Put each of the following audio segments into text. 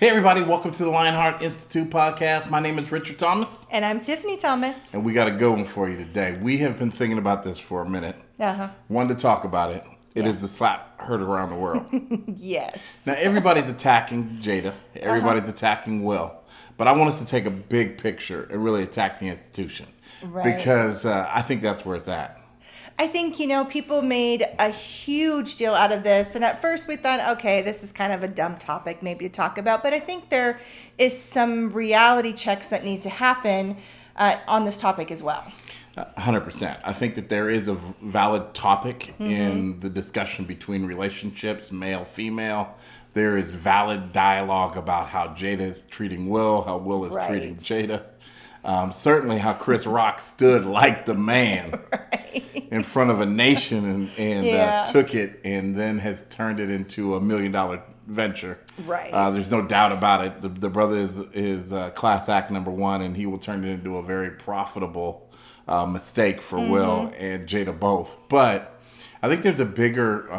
Hey everybody, welcome to the Lionheart Institute podcast. My name is Richard Thomas. And I'm Tiffany Thomas. And we got a good one for you today. We have been thinking about this for a minute. Wanted to talk about it. It is the slap heard around the world. Yes. Now everybody's attacking Jada. Everybody's attacking Will. But I want us to take a big picture and really attack the institution. Right. Because I think that's where it's at. I think, people made a huge deal out of this. And at first we thought, okay, this is kind of a dumb topic maybe to talk about. But I think there is some reality checks that need to happen on this topic as well. 100%. I think that there is a valid topic in the discussion between relationships, male, female. There is valid dialogue about how Jada is treating Will, how Will is treating Jada. Certainly how Chris Rock stood like the man in front of a nation and took it and then has turned it into $1 million venture. Right. There's no doubt about it. The brother is class act number one, and he will turn it into a very profitable mistake for Will and Jada both. But I think there's a bigger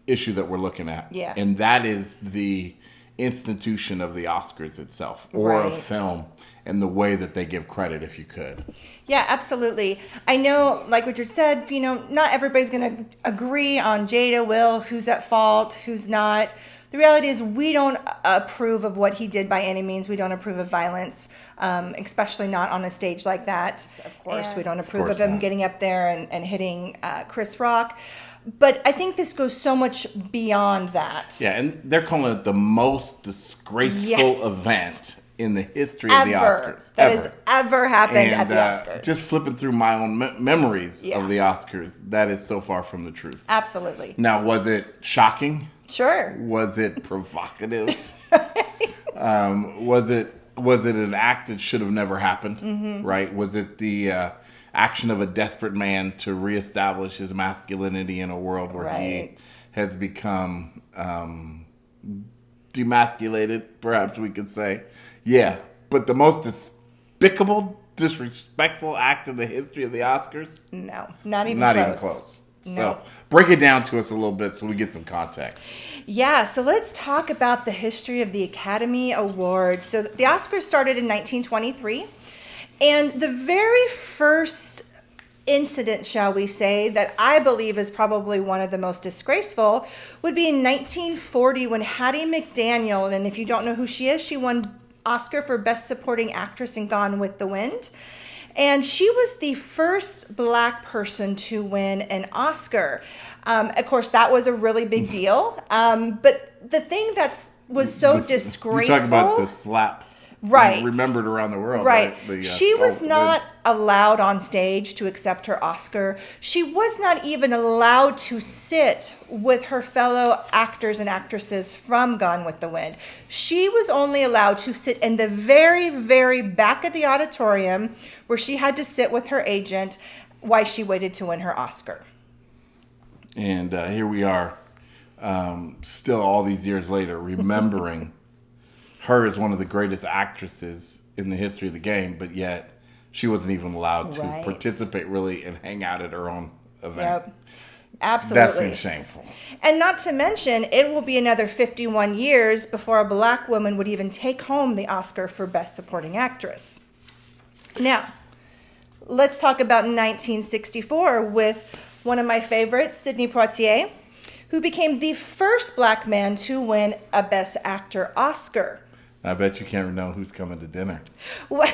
issue that we're looking at. Yeah. And that is the institution of the Oscars itself, or a film, and the way that they give credit, if you could. Yeah, absolutely. I know, like Richard said, not everybody's going to agree on Jada, Will, who's at fault, who's not. The reality is we don't approve of what he did by any means. We don't approve of violence, especially not on a stage like that. Of course, we don't approve of him getting up there and hitting Chris Rock. But I think this goes so much beyond that. Yeah, and they're calling it the most disgraceful event in the history of the Oscars. That has ever happened at the Oscars. Just flipping through my own memories of the Oscars, that is so far from the truth. Absolutely. Now, was it shocking? Sure. Was it provocative? Was it an act that should have never happened? Right? Was it the action of a desperate man to reestablish his masculinity in a world where he has become demasculated, perhaps we could say? Yeah, but the most despicable, disrespectful act in the history of the Oscars? No, not even close. No. So break it down to us a little bit so we get some context. Yeah, so let's talk about the history of the Academy Awards. So the Oscars started in 1923, and the very first incident, shall we say, that I believe is probably one of the most disgraceful would be in 1940 when Hattie McDaniel, and if you don't know who she is, she won Oscar for Best Supporting Actress in Gone with the Wind. And she was the first black person to win an Oscar. Of course, that was a really big deal. But the thing that was so disgraceful... You talk about the slap. Right. Remembered around the world. Right. She was not allowed on stage to accept her Oscar. She was not even allowed to sit with her fellow actors and actresses from Gone with the Wind. She was only allowed to sit in the very, very back of the auditorium where she had to sit with her agent while she waited to win her Oscar. And here we are, still all these years later, remembering her as one of the greatest actresses in the history of the game, but yet she wasn't even allowed to participate really and hang out at her own event. Yep. Absolutely. That seems shameful. And not to mention, it will be another 51 years before a black woman would even take home the Oscar for Best Supporting Actress. Now, let's talk about 1964 with one of my favorites, Sidney Poitier, who became the first black man to win a Best Actor Oscar. I bet you can't know who's coming to dinner. Well,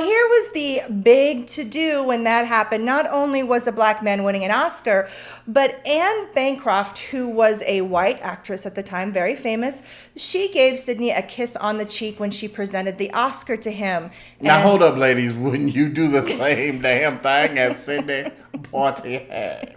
here was the big to-do when that happened. Not only was a black man winning an Oscar, but Anne Bancroft, who was a white actress at the time, very famous, she gave Sidney a kiss on the cheek when she presented the Oscar to him. Now, hold up, ladies. Wouldn't you do the same damn thing as Sidney Poitier?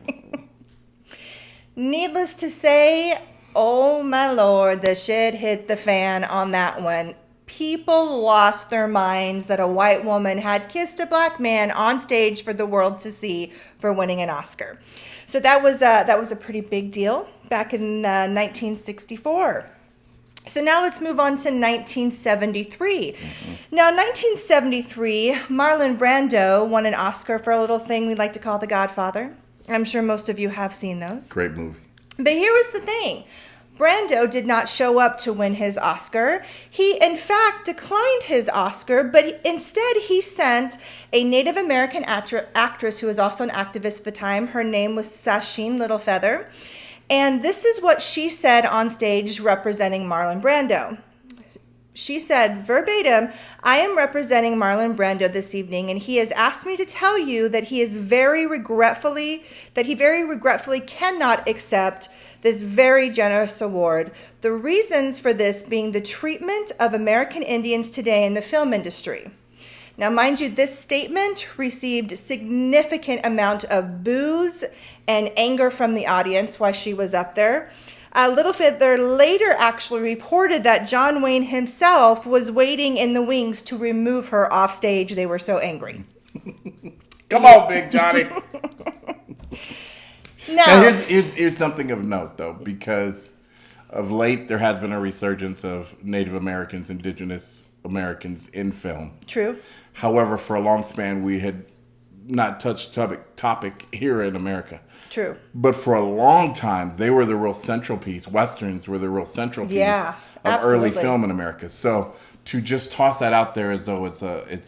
Needless to say, oh my Lord, the shit hit the fan on that one. People lost their minds that a white woman had kissed a black man on stage for the world to see for winning an Oscar. So that was a pretty big deal back in 1964. So now let's move on to 1973. Now, 1973, Marlon Brando won an Oscar for a little thing we like to call The Godfather. I'm sure most of you have seen those. Great movie. But here was the thing. Brando did not show up to win his Oscar. He, in fact, declined his Oscar, but instead he sent a Native American actress who was also an activist at the time. Her name was Sacheen Littlefeather. And this is what she said on stage representing Marlon Brando. She said, verbatim, "I am representing Marlon Brando this evening, and he has asked me to tell you that he very regretfully cannot accept this very generous award. The reasons for this being the treatment of American Indians today in the film industry." Now, mind you, this statement received a significant amount of boos and anger from the audience while she was up there. Littlefeather later actually reported that John Wayne himself was waiting in the wings to remove her off stage. They were so angry. Come on, Big Johnny. Now, here's something of note, though, because of late there has been a resurgence of Native Americans, Indigenous Americans in film. True. However, for a long span, we had not touched topic here in America. True. But for a long time, they were the real central piece. Westerns were the real central piece of early film in America. So to just toss that out there as though it's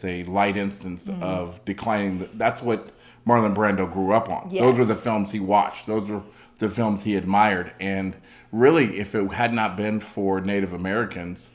a light instance of declining, that's what Marlon Brando grew up on. Yes. Those were the films he watched. Those were the films he admired. And really, if it had not been for Native Americans,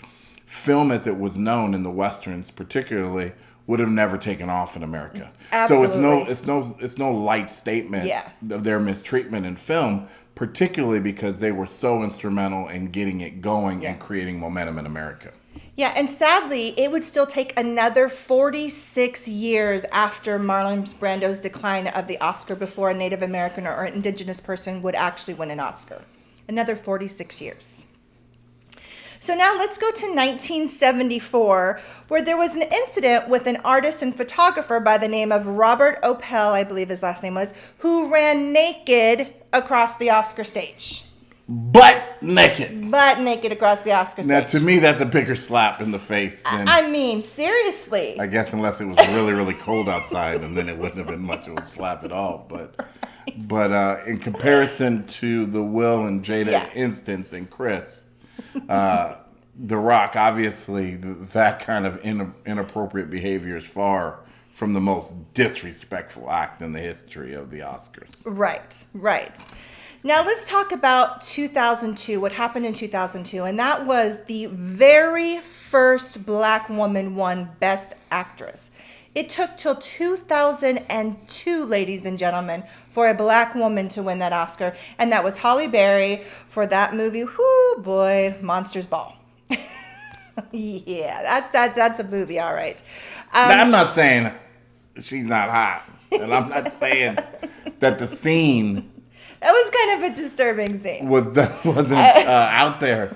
film as it was known in the Westerns particularly would have never taken off in America. Absolutely. So it's no light statement of their mistreatment in film, particularly because they were so instrumental in getting it going and creating momentum in America. Yeah, and sadly, it would still take another 46 years after Marlon Brando's decline of the Oscar before a Native American or Indigenous person would actually win an Oscar. Another 46 years. So now let's go to 1974, where there was an incident with an artist and photographer by the name of Robert Opel, I believe his last name was, who ran naked across the Oscar stage. Butt naked Across the Oscar stage. Now, to me, that's a bigger slap in the face than, I mean, seriously. I guess unless it was really, really cold outside, and then it wouldn't have been much of a slap at all. But in comparison to the Will and Jada instance and Chris, The Rock, obviously, that kind of inappropriate behavior is far from the most disrespectful act in the history of the Oscars. Right. Now let's talk about 2002, what happened in 2002, and that was the very first black woman won Best Actress. It took till 2002, ladies and gentlemen, for a black woman to win that Oscar, and that was Halle Berry for that movie, Monsters Ball. Yeah, that's a movie, all right. Now, I'm not saying she's not hot, and I'm not saying that the scene... That was kind of a disturbing scene. Wasn't out there.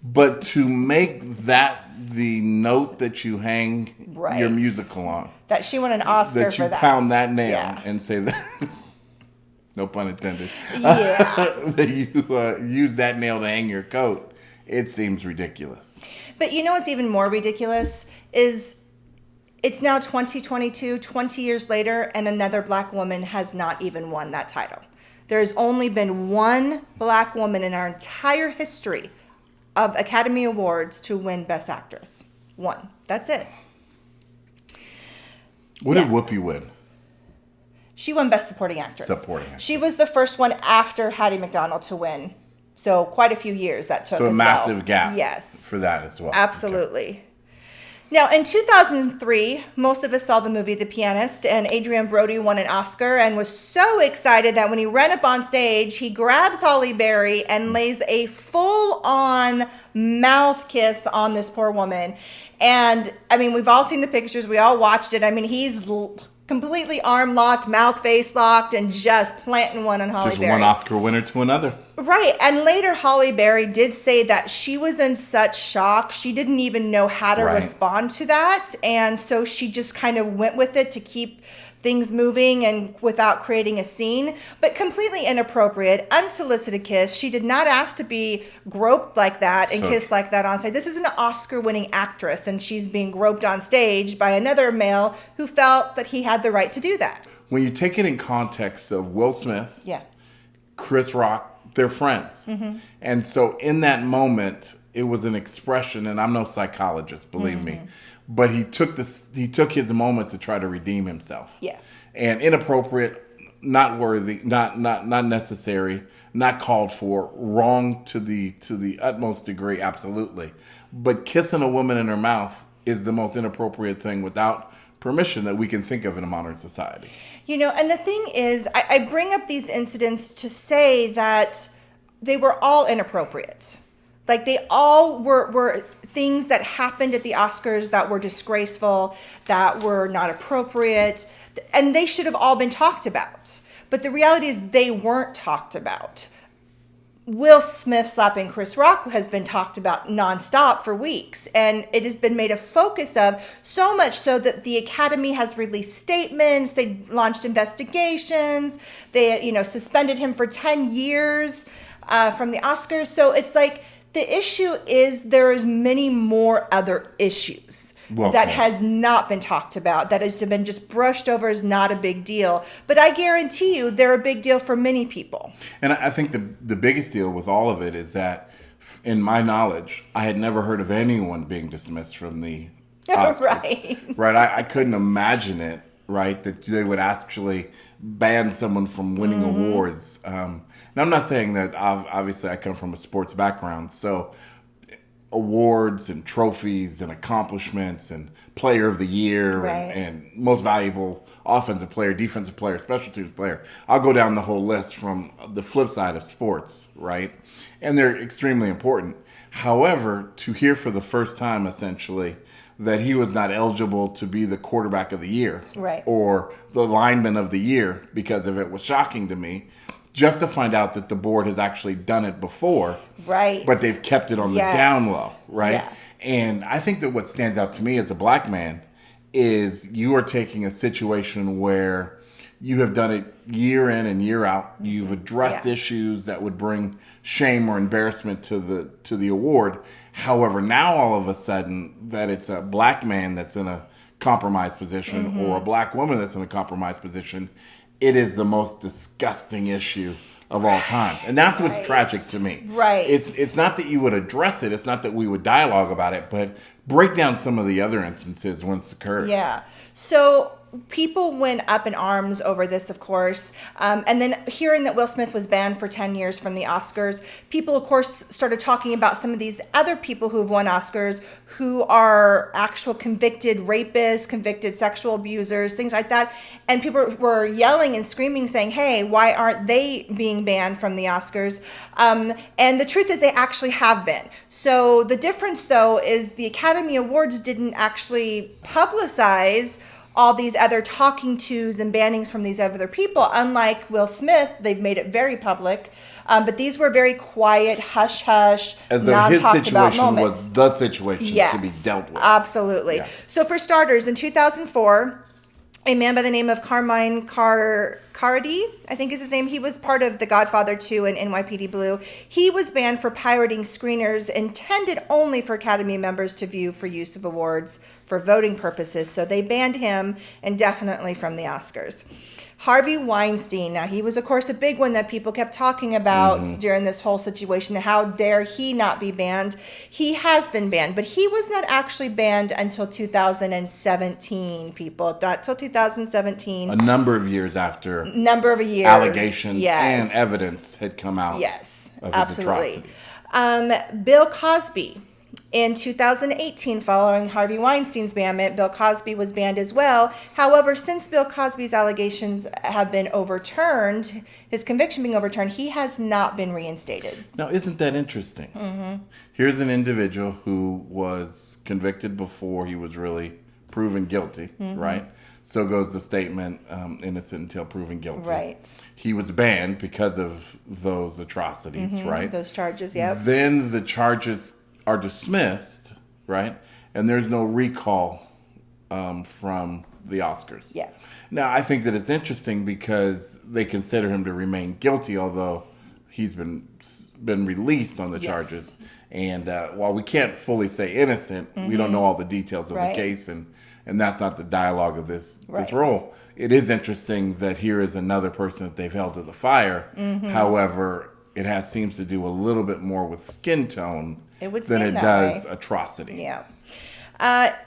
But to make that the note that you hang your musical on. That she won an Oscar for that. That you pound that nail and say that. No pun intended. Yeah. That you use that nail to hang your coat. It seems ridiculous. But you know what's even more ridiculous is it's now 2022, 20 years later, and another black woman has not even won that title. There's only been one black woman in our entire history of Academy Awards to win Best Actress. One. That's it. What did Whoopi win? She won Best Supporting Actress. She was the first one after Hattie McDaniel to win. So quite a few years that took. So a massive gap. Yes. For that as well. Absolutely. Okay. Now, in 2003, most of us saw the movie The Pianist, and Adrian Brody won an Oscar and was so excited that when he ran up on stage, he grabs Halle Berry and lays a full-on mouth kiss on this poor woman. And, I mean, we've all seen the pictures. We all watched it. I mean, he's completely arm locked, mouth face locked, and just planting one on Halle Berry. Just one Oscar winner to another. Right. And later, Halle Berry did say that she was in such shock. She didn't even know how to respond to that. And so she just kind of went with it to keep things moving and without creating a scene. But completely inappropriate, unsolicited kiss. She did not ask to be groped like that and kissed like that on stage. This is an Oscar-winning actress, and she's being groped on stage by another male who felt that he had the right to do that. When you take it in context of Will Smith, Chris Rock, they're friends. Mm-hmm. And so in that moment, it was an expression, and I'm no psychologist, believe me, but he took his moment to try to redeem himself. Yeah. And inappropriate, not worthy, not necessary, not called for, wrong to the utmost degree, absolutely. But kissing a woman in her mouth is the most inappropriate thing without permission that we can think of in a modern society. You know, and the thing is, I bring up these incidents to say that they were all inappropriate. Like, they all were things that happened at the Oscars that were disgraceful, that were not appropriate, and they should have all been talked about. But the reality is they weren't talked about. Will Smith slapping Chris Rock has been talked about nonstop for weeks, and it has been made a focus of, so much so that the Academy has released statements, they launched investigations, they, suspended him for 10 years from the Oscars. So it's like, the issue is there is many more other issues that has not been talked about, that has been just brushed over as not a big deal. But I guarantee you they're a big deal for many people. And I think the biggest deal with all of it is that, in my knowledge, I had never heard of anyone being dismissed from the Oscars. Right. I couldn't imagine it, right, that they would actually ban someone from winning awards. Now, I'm not saying that, obviously I come from a sports background, so awards and trophies and accomplishments and player of the year and most valuable offensive player, defensive player, special teams player. I'll go down the whole list from the flip side of sports, right? And they're extremely important. However, to hear for the first time, essentially, that he was not eligible to be the quarterback of the year or the lineman of the year because of it was shocking to me. Just to find out that the board has actually done it before, but they've kept it on the down low, right? Yeah. And I think that what stands out to me as a black man is you are taking a situation where you have done it year in and year out. You've addressed issues that would bring shame or embarrassment to the award. However, now all of a sudden that it's a black man that's in a compromised position or a black woman that's in a compromised position, it is the most disgusting issue of all time. And that's what's tragic to me. Right. It's not that you would address it. It's not that we would dialogue about it, but break down some of the other instances when it's occurred. Yeah. So people went up in arms over this, of course. And then hearing that Will Smith was banned for 10 years from the Oscars, people, of course, started talking about some of these other people who have won Oscars who are actual convicted rapists, convicted sexual abusers, things like that. And people were yelling and screaming, saying, hey, why aren't they being banned from the Oscars? And the truth is they actually have been. So the difference, though, is the Academy Awards didn't actually publicize all these other talking tos and bannings from these other people. Unlike Will Smith, they've made it very public. But these were very quiet, hush-hush, as though his situation was the situation to be dealt with. Absolutely. Yeah. So for starters, in 2004, a man by the name of Carmine Carrey, I think is his name. He was part of The Godfather 2 and NYPD Blue. He was banned for pirating screeners intended only for Academy members to view for use of awards for voting purposes. So they banned him indefinitely from the Oscars. Harvey Weinstein, now he was, of course, a big one that people kept talking about during this whole situation. How dare he not be banned? He has been banned, but he was not actually banned until 2017, people. Not till 2017. A number of years after allegations and evidence had come out of his atrocities. Bill Cosby. In 2018, following Harvey Weinstein's banment, Bill Cosby was banned as well. However, since Bill Cosby's allegations have been overturned, his conviction being overturned, he has not been reinstated. Now, isn't that interesting? Here's an individual who was convicted before he was really proven guilty, right? So goes the statement, innocent until proven guilty. Right. He was banned because of those atrocities, right? Those charges, yep. Then the charges are dismissed, right? And there's no recall from the Oscars. Yeah. Now, I think that it's interesting because they consider him to remain guilty, although he's been released on the charges. And while we can't fully say innocent, we don't know all the details of the case and and that's not the dialogue of this Right. role. It is interesting that here is another person that they've held to the fire. Mm-hmm. However, it seems to do a little bit more with skin tone It would than seem it that does way. atrocity. Yeah.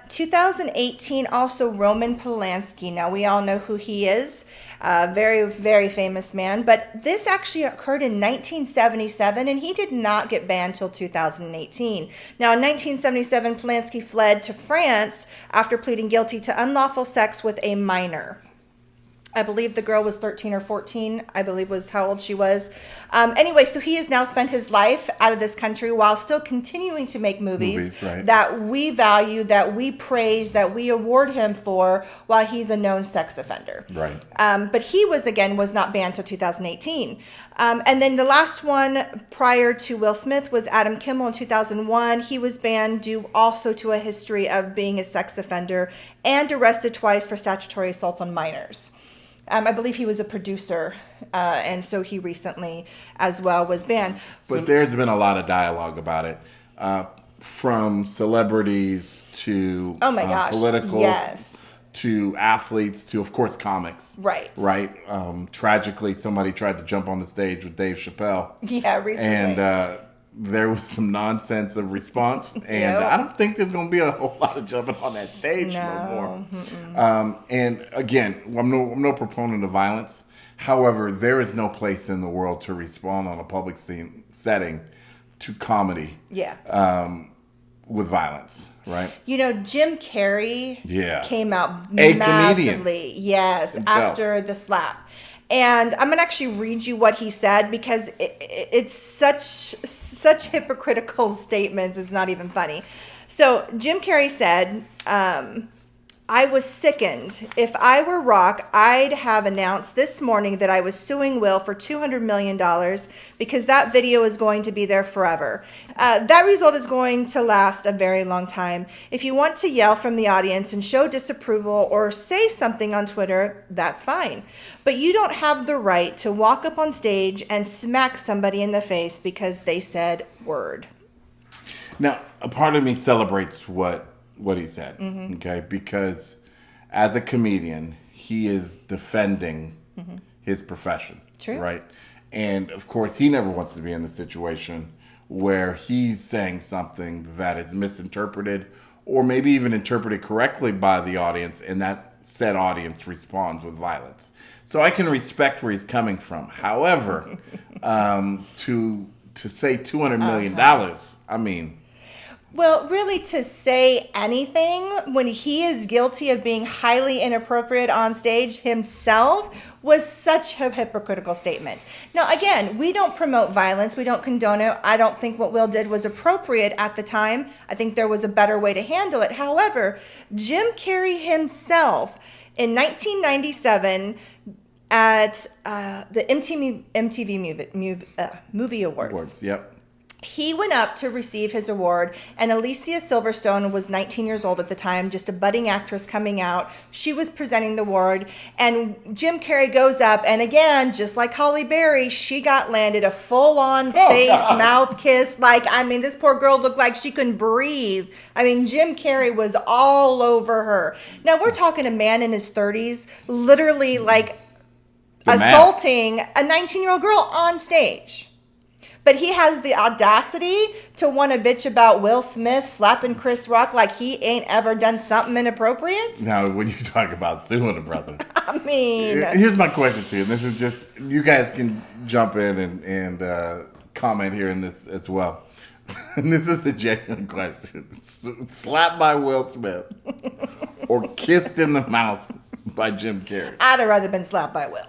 2018, also Roman Polanski. Now, we all know who he is. Very, very famous man. But this actually occurred in 1977, and he did not get banned till 2018. Now, in 1977, Polanski fled to France after pleading guilty to unlawful sex with a minor. I believe the girl was 13 or 14, I believe was how old she was. Anyway, so he has now spent his life out of this country while still continuing to make movies right. that we value, that we praise, that we award him for while he's a known sex offender. Right. But he was not banned till 2018. And then the last one prior to Will Smith was Adam Kimmel in 2001. He was banned due also to a history of being a sex offender and arrested twice for statutory assaults on minors. I believe he was a producer, and so he recently as well was banned. But there's been a lot of dialogue about it, from celebrities to Oh my gosh, political, yes. to athletes to, of course, comics. Right. Right. Tragically, somebody tried to jump on the stage with Dave Chappelle. Yeah, recently. And there was some nonsense of response, and Yep. I don't think there's going to be a whole lot of jumping on that stage no more. And again, I'm no proponent of violence. However, there is no place in the world to respond on a public setting to comedy. Yeah. With violence, right? You know, Jim Carrey came out A massively, comedian. Yes, Himself. after the slap. And I'm going to actually read you what he said because it's such hypocritical statements. It's not even funny. So Jim Carrey said, I was sickened. If I were Rock, I'd have announced this morning that I was suing Will for $200 million because that video is going to be there forever. That result is going to last a very long time. If you want to yell from the audience and show disapproval or say something on Twitter, that's fine. But you don't have the right to walk up on stage and smack somebody in the face because they said word. Now, a part of me celebrates what he said, okay? Because as a comedian, he is defending his profession, True. right? And of course, he never wants to be in the situation where he's saying something that is misinterpreted or maybe even interpreted correctly by the audience, and that said audience responds with violence. So I can respect where he's coming from. However, to say $200 million, I mean... Well, really, to say anything when he is guilty of being highly inappropriate on stage himself was such a hypocritical statement. Now, again, we don't promote violence. We don't condone it. I don't think what Will did was appropriate at the time. I think there was a better way to handle it. However, Jim Carrey himself in 1997 at the MTV Movie Awards. Yep. He went up to receive his award, and Alicia Silverstone was 19 years old at the time, just a budding actress coming out. She was presenting the award, and Jim Carrey goes up, and again, just like Halle Berry, she got landed a full-on mouth kiss. Like, I mean, this poor girl looked like she couldn't breathe. I mean, Jim Carrey was all over her. Now, we're talking a man in his 30s, literally, like, assaulting a 19-year-old girl on stage. But he has the audacity to want to bitch about Will Smith slapping Chris Rock like he ain't ever done something inappropriate. Now, when you talk about suing a brother, I mean, here's my question to you. This is just, you guys can jump in and comment here in this as well. And this is a genuine question. Slapped by Will Smith or kissed in the mouth by Jim Carrey? I'd have rather been slapped by Will.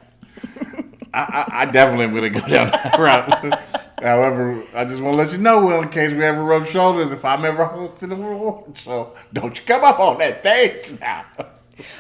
I definitely am going to go down that route. However, I just want to let you know, Will, in case we ever rub shoulders, if I'm ever hosting a reward show, don't you come up on that stage now.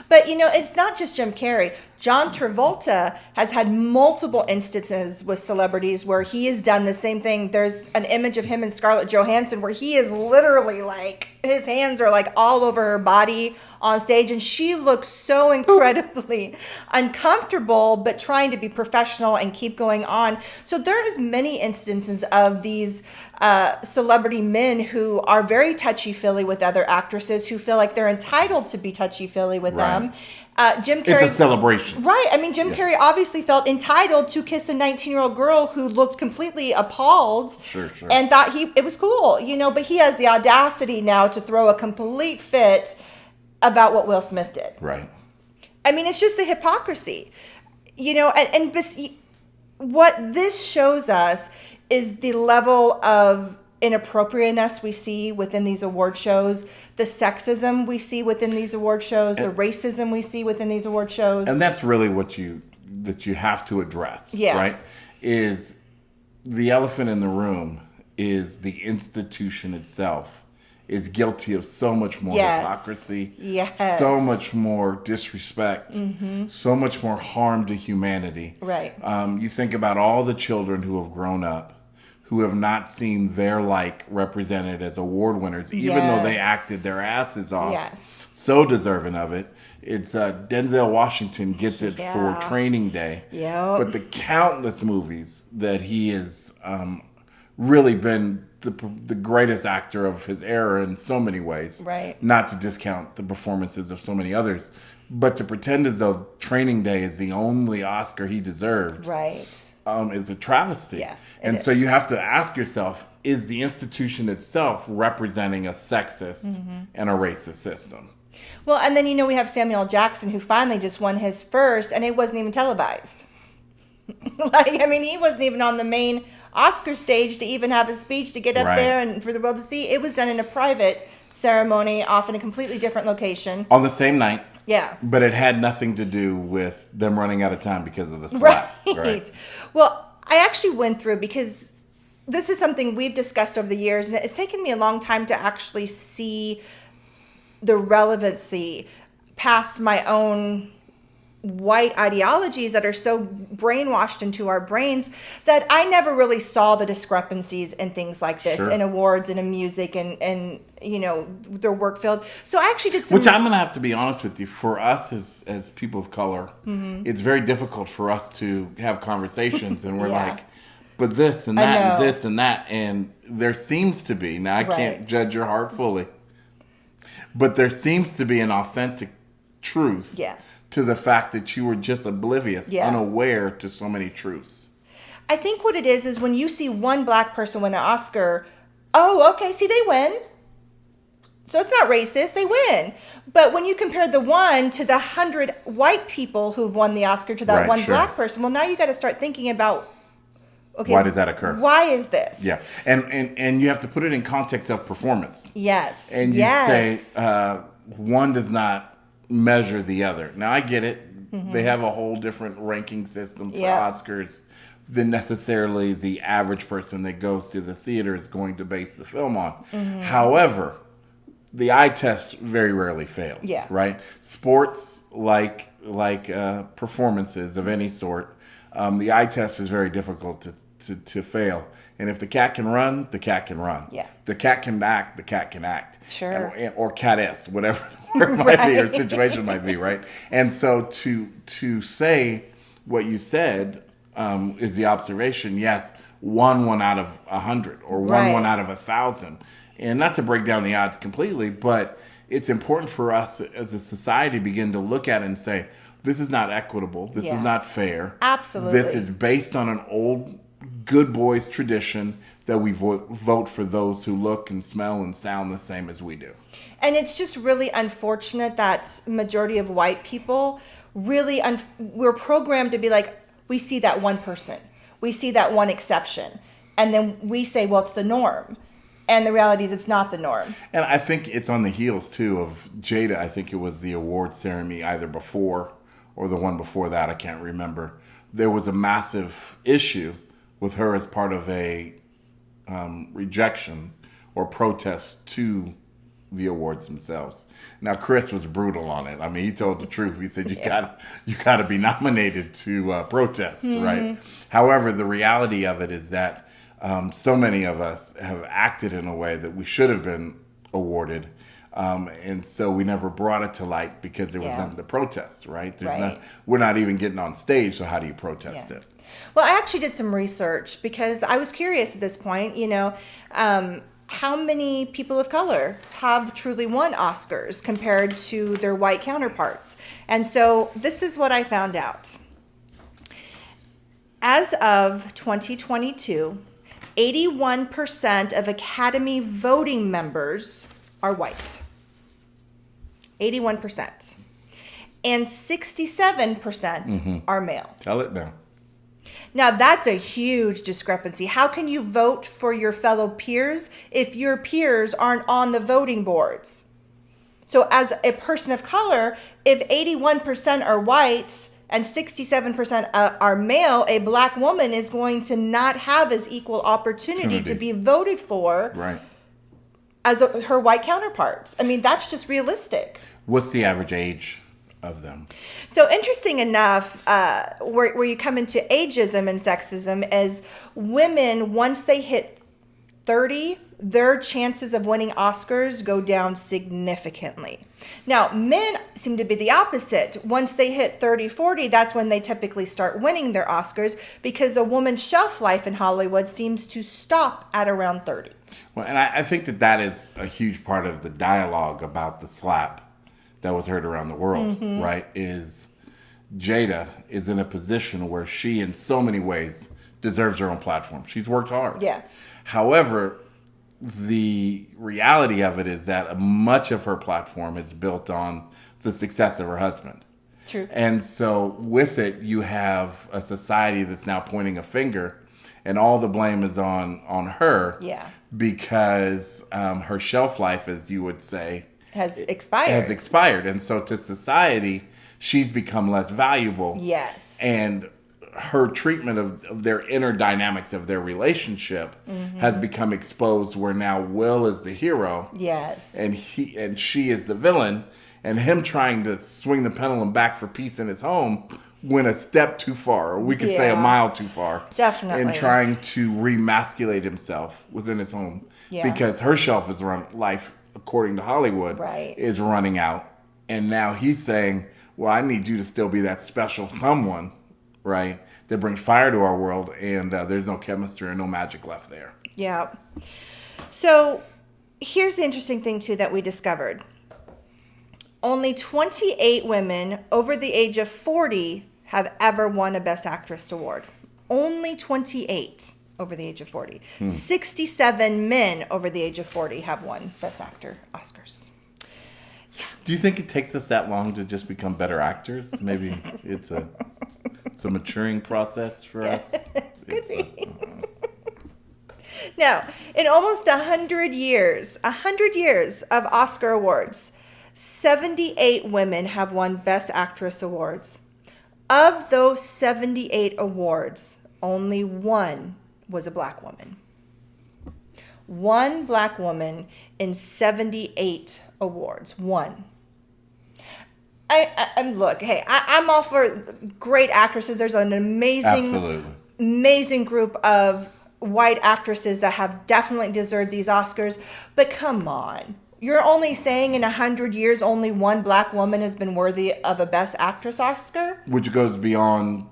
But, you know, it's not just Jim Carrey. John Travolta has had multiple instances with celebrities where he has done the same thing. There's an image of him and Scarlett Johansson where he is literally like, his hands are like all over her body on stage, and she looks so incredibly uncomfortable, but trying to be professional and keep going on. So there is many instances of these celebrity men who are very touchy-feely with other actresses, who feel like they're entitled to be touchy-feely with them. Jim Carrey, it's a celebration. Right. I mean, Jim Carrey obviously felt entitled to kiss a 19-year-old girl who looked completely appalled. Sure. And thought it was cool, but he has the audacity now to throw a complete fit about what Will Smith did. Right. I mean, it's just the hypocrisy, and what this shows us is the level of inappropriateness we see within these award shows, the sexism we see within these award shows, the racism we see within these award shows. And that's really what you have to address, right? Is the elephant in the room is the institution itself is guilty of so much more hypocrisy, so much more disrespect, so much more harm to humanity. Right. You think about all the children who have grown up who have not seen their like represented as award winners, even though they acted their asses off. So deserving of it. It's Denzel Washington gets it for Training Day. But the countless movies that he has really been the greatest actor of his era in so many ways. Right. Not to discount the performances of so many others, but to pretend as though Training Day is the only Oscar he deserved. Right. Is a travesty. Yeah, and so you have to ask yourself, is the institution itself representing a sexist and a racist system? Well, and then, we have Samuel Jackson, who finally just won his first, and it wasn't even televised. He wasn't even on the main Oscar stage to even have a speech to get up there and for the world to see. It was done in a private ceremony, off in a completely different location. On the same night. Yeah. But it had nothing to do with them running out of time because of the slap. Right. Well, I actually went through, because this is something we've discussed over the years, and it's taken me a long time to actually see the relevancy past my own white ideologies that are so brainwashed into our brains that I never really saw the discrepancies in things like this in awards and in music and their work field. So I actually did some... Which I'm going to have to be honest with you, for us as people of color, it's very difficult for us to have conversations and we're like, but this and that and this and that, and there seems to be, now I can't judge your heart fully, but there seems to be an authentic truth to the fact that you were just oblivious, unaware to so many truths. I think what it is when you see one black person win an Oscar, oh, okay, see, they win. So it's not racist, they win. But when you compare the one to the 100 white people who've won the Oscar to that one black person, well, now you got to start thinking about, okay, why does that occur? Why is this? Yeah, and you have to put it in context of performance. Yes. And you say one does not measure the other. Now I get it. They have a whole different ranking system for Oscars than necessarily the average person that goes to the theater is going to base the film on. However, the eye test very rarely fails. Right? Sports like performances of any sort, the eye test is very difficult to fail. And if the cat can run, the cat can run. Yeah. The cat can act, the cat can act. Sure. Or cat-esque, whatever the word might be or situation might be, right? And so to say what you said is the observation, yes, one out of 100 or one out of 1,000. And not to break down the odds completely, but it's important for us as a society to begin to look at it and say, this is not equitable. This is not fair. Absolutely. This is based on an old good boys tradition that we vote for those who look and smell and sound the same as we do. And it's just really unfortunate that majority of white people really, we're programmed to be like, we see that one person. We see that one exception. And then we say, well, it's the norm. And the reality is it's not the norm. And I think it's on the heels, too, of Jada. I think it was the award ceremony either before or the one before that. I can't remember. There was a massive issue with her as part of a rejection or protest to the awards themselves. Now, Chris was brutal on it. I mean, he told the truth. He said, you gotta be nominated to protest, right? However, the reality of it is that so many of us have acted in a way that we should have been awarded. And so we never brought it to light because there was nothing to protest, right? We're not even getting on stage, so how do you protest it? Well, I actually did some research because I was curious at this point, how many people of color have truly won Oscars compared to their white counterparts? And so this is what I found out. As of 2022, 81% of Academy voting members are white. 81%. And 67% are male. Tell it now. Now, that's a huge discrepancy. How can you vote for your fellow peers if your peers aren't on the voting boards? So as a person of color, if 81% are white and 67% are male, a black woman is going to not have as equal opportunity to be voted for as her white counterparts. I mean, that's just realistic. What's the average age of them? So interesting enough, where you come into ageism and sexism is women, once they hit 30, their chances of winning Oscars go down significantly. Now, men seem to be the opposite. Once they hit 30, 40, that's when they typically start winning their Oscars because a woman's shelf life in Hollywood seems to stop at around 30. Well, and I think that is a huge part of the dialogue about the slap that was heard around the world, right? Is Jada is in a position where she, in so many ways, deserves her own platform. She's worked hard. Yeah. However, the reality of it is that much of her platform is built on the success of her husband. True. And so with it, you have a society that's now pointing a finger, and all the blame is on her. Yeah. Because her shelf life, as you would say, has expired. And so to society, she's become less valuable. Yes. And her treatment of their inner dynamics of their relationship has become exposed, where now Will is the hero. Yes. And she is the villain, and him trying to swing the pendulum back for peace in his home went a step too far, or we could say a mile too far. Definitely. In trying to remasculate himself within his home. Yeah. Because her shelf life, according to Hollywood, is running out. And now he's saying, well, I need you to still be that special someone, right, that brings fire to our world, and there's no chemistry and no magic left there. Yeah. So here's the interesting thing, too, that we discovered. Only 28 women over the age of 40 have ever won a Best Actress award. Only 28 over the age of 40. 67 men over the age of 40 have won Best Actor Oscars. Yeah. Do you think it takes us that long to just become better actors? Maybe it's a maturing process for us. Could be. Now, in almost 100 years of Oscar awards, 78 women have won Best Actress awards. Of those 78 awards, only one was a black woman. One black woman in 78 awards. One. I'm all for great actresses. There's an amazing group of white actresses that have definitely deserved these Oscars. But come on. You're only saying in 100 years only one black woman has been worthy of a Best Actress Oscar? Which goes beyond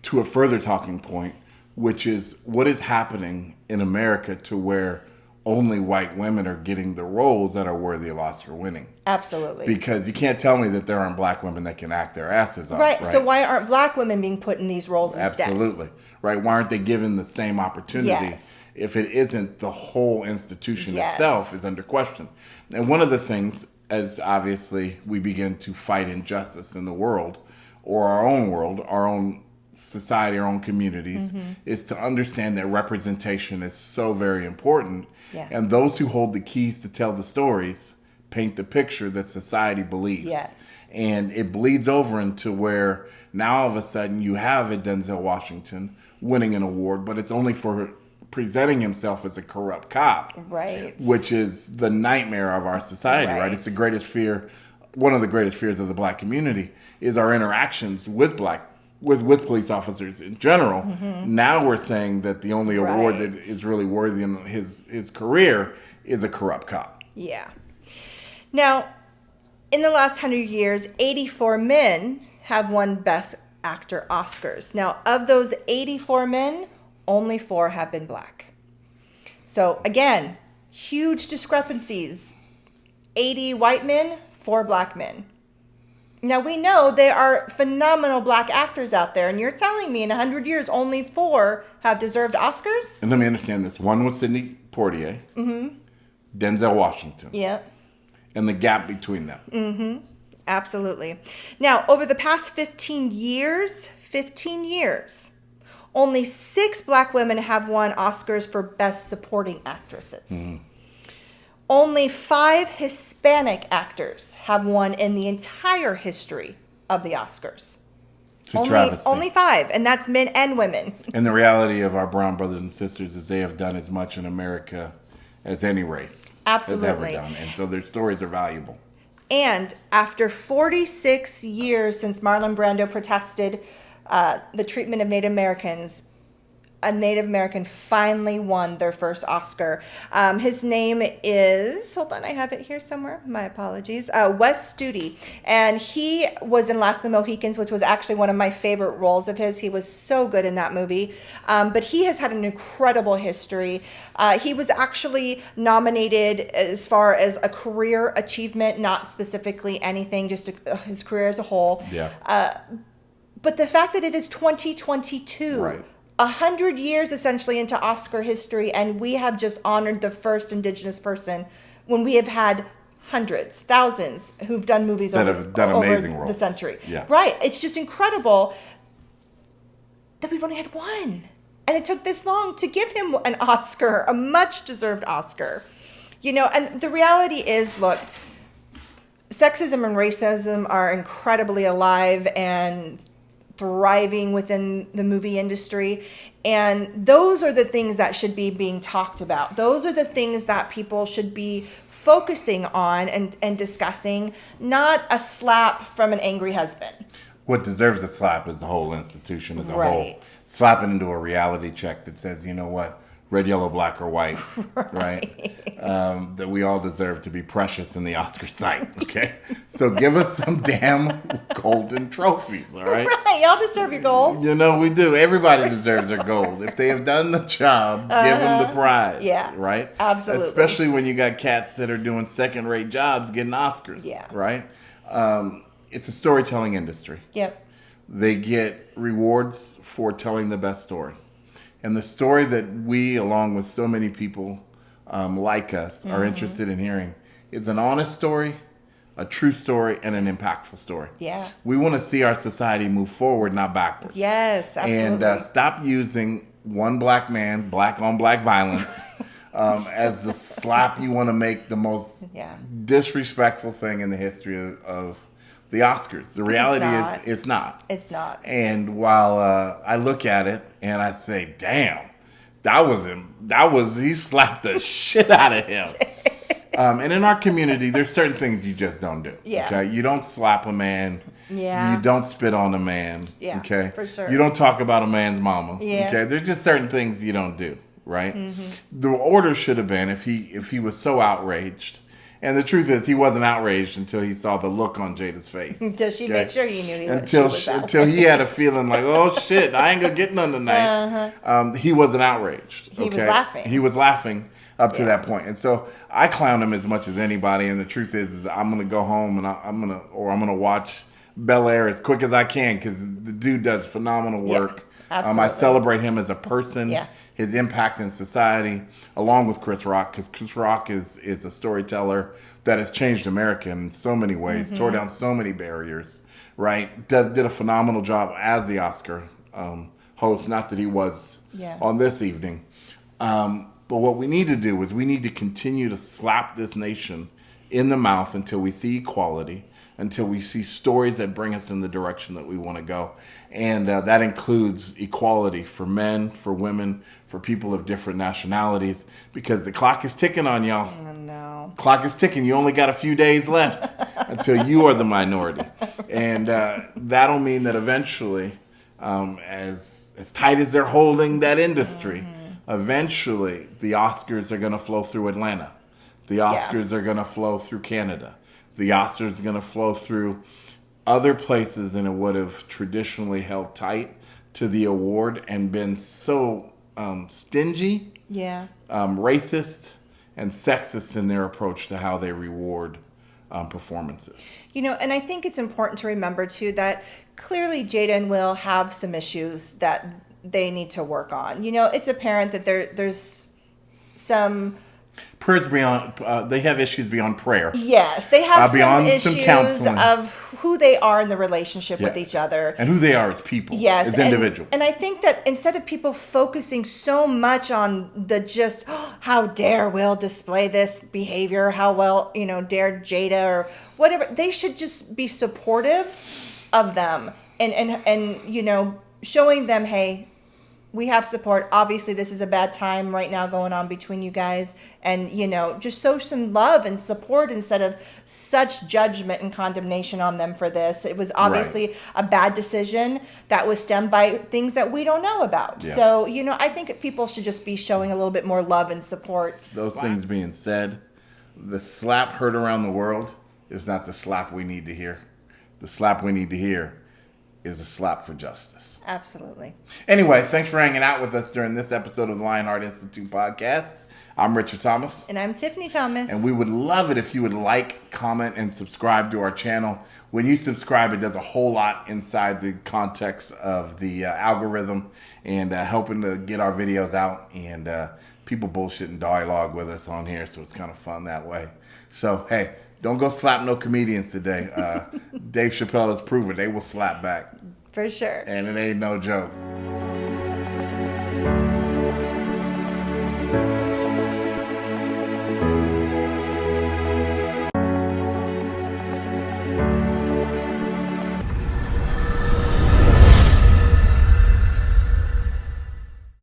to a further talking point, which is what is happening in America to where only white women are getting the roles that are worthy of Oscar winning. Absolutely. Because you can't tell me that there aren't black women that can act their asses off. Right. So why aren't black women being put in these roles instead? Absolutely. Right. Why aren't they given the same opportunity if it isn't the whole institution itself is under question? And one of the things, as obviously we begin to fight injustice in the world, or our own society, our own communities, is to understand that representation is so very important. Yeah. And those who hold the keys to tell the stories paint the picture that society believes. Yes. And it bleeds over into where now all of a sudden you have a Denzel Washington winning an award, but it's only for presenting himself as a corrupt cop. Right. Which is the nightmare of our society, right? It's the greatest fear, one of the greatest fears of the black community is our interactions with police officers in general. Now we're saying that the only award that is really worthy in his career is a corrupt cop. Yeah. Now, in the last 100 years, 84 men have won Best Actor Oscars. Now, of those 84 men, only 4 have been black. So, again, huge discrepancies. 80 white men, 4 black men. Now, we know there are phenomenal black actors out there, and you're telling me in 100 years, only 4 have deserved Oscars? And let me understand this. One was Sidney Poitier, Denzel Washington. Yep. And the gap between them. Absolutely. Now, over the past 15 years, only 6 black women have won Oscars for Best Supporting Actresses. Only 5 Hispanic actors have won in the entire history of the Oscars. It's a travesty. Only 5, and that's men and women. And the reality of our brown brothers and sisters is they have done as much in America as any race has ever done. And so their stories are valuable. And after 46 years since Marlon Brando protested the treatment of Native Americans, a Native American finally won their first Oscar. His name is, hold on, I have it here somewhere. My apologies. Wes Studi. And he was in Last of the Mohicans, which was actually one of my favorite roles of his. He was so good in that movie. But he has had an incredible history. He was actually nominated as far as a career achievement, not specifically anything, just his career as a whole. Yeah. But the fact that it is 2022. Right. 100 years essentially into Oscar history, and we have just honored the first Indigenous person when we have had hundreds, thousands who've done movies over the century. Yeah. Right. It's just incredible that we've only had one. And it took this long to give him an Oscar, a much deserved Oscar. You know, and the reality is, look, sexism and racism are incredibly alive and thriving within the movie industry, and those are the things that should be being talked about. Those are the things that people should be focusing on and discussing, not a slap from an angry husband. What deserves a slap is the whole institution as a whole. Right. Slapping into a reality check that says, you know what, red, yellow, black, or white, right? That we all deserve to be precious in the Oscar sight, okay? So give us some damn golden trophies, all right? Right, y'all deserve your gold. You know, we do. Everybody deserves their gold. If they have done the job, give them the prize, yeah, right? Absolutely. Especially when you got cats that are doing second-rate jobs getting Oscars, yeah, right? It's a storytelling industry. Yep. They get rewards for telling the best story. And the story that we, along with so many people like us, are interested in hearing is an honest story, a true story, and an impactful story. Yeah. We want to see our society move forward, not backwards. Yes, absolutely. And stop using one black man, black on black violence, as the slap you want to make the most disrespectful thing in the history of the Oscars. The reality is it's not. It's not. And while I look at it and I say, damn, that was him. He slapped the shit out of him. And in our community, there's certain things you just don't do. Yeah. Okay? You don't slap a man. Yeah. You don't spit on a man. Yeah. Okay. For sure. You don't talk about a man's mama. Yeah. Okay. There's just certain things you don't do. Right. Mm-hmm. The order should have been if he was so outraged. And the truth is, he wasn't outraged until he saw the look on Jada's face. Until she made sure he knew he was until he had a feeling like, oh shit, I ain't gonna get none tonight. He wasn't outraged. He was laughing. He was laughing up to that point. And so I clown him as much as anybody. And the truth is I'm gonna go home and I'm gonna watch Bel Air as quick as I can because the dude does phenomenal work. I celebrate him as a person, his impact in society, along with Chris Rock, because Chris Rock is a storyteller that has changed America in so many ways, tore down so many barriers, right? Did a phenomenal job as the Oscar host, not that he was on this evening. But what we need to do is we need to continue to slap this nation in the mouth until we see equality, until we see stories that bring us in the direction that we want to go. And that includes equality for men, for women, for people of different nationalities, because the clock is ticking on y'all. Oh, no. Clock is ticking. You only got a few days left until you are the minority. And that'll mean that eventually, as tight as they're holding that industry, eventually the Oscars are going to flow through Atlanta. The Oscars are going to flow through Canada. The Oscars are going to flow through other places than it would have traditionally held tight to the award and been so stingy, racist, and sexist in their approach to how they reward performances. You know, and I think it's important to remember, too, that clearly Jada and Will have some issues that they need to work on. You know, it's apparent that there's some... Prayers beyond, they have issues beyond prayer. Yes, they have beyond some issues counseling of who they are in the relationship with each other. And who they are as people, as individuals. And I think that instead of people focusing so much on the just, how dare Will display this behavior, how well, dare Jada or whatever, they should just be supportive of them and showing them, hey, we have support. Obviously, this is a bad time right now going on between you guys. And, just show some love and support instead of such judgment and condemnation on them for this. It was obviously a bad decision that was stemmed by things that we don't know about. Yeah. So, I think people should just be showing a little bit more love and support. Those things being said, the slap heard around the world is not the slap we need to hear. The slap we need to hear is a slap for justice. Absolutely. Anyway, thanks for hanging out with us during this episode of the Lionheart Institute podcast. I'm Richard Thomas. And I'm Tiffany Thomas. And we would love it if you would like, comment, and subscribe to our channel. When you subscribe, it does a whole lot inside the context of the algorithm and helping to get our videos out. And people bullshit and dialogue with us on here, so it's kind of fun that way. So, hey, don't go slap no comedians today. Dave Chappelle has proven they will slap back. For sure. And it ain't no joke.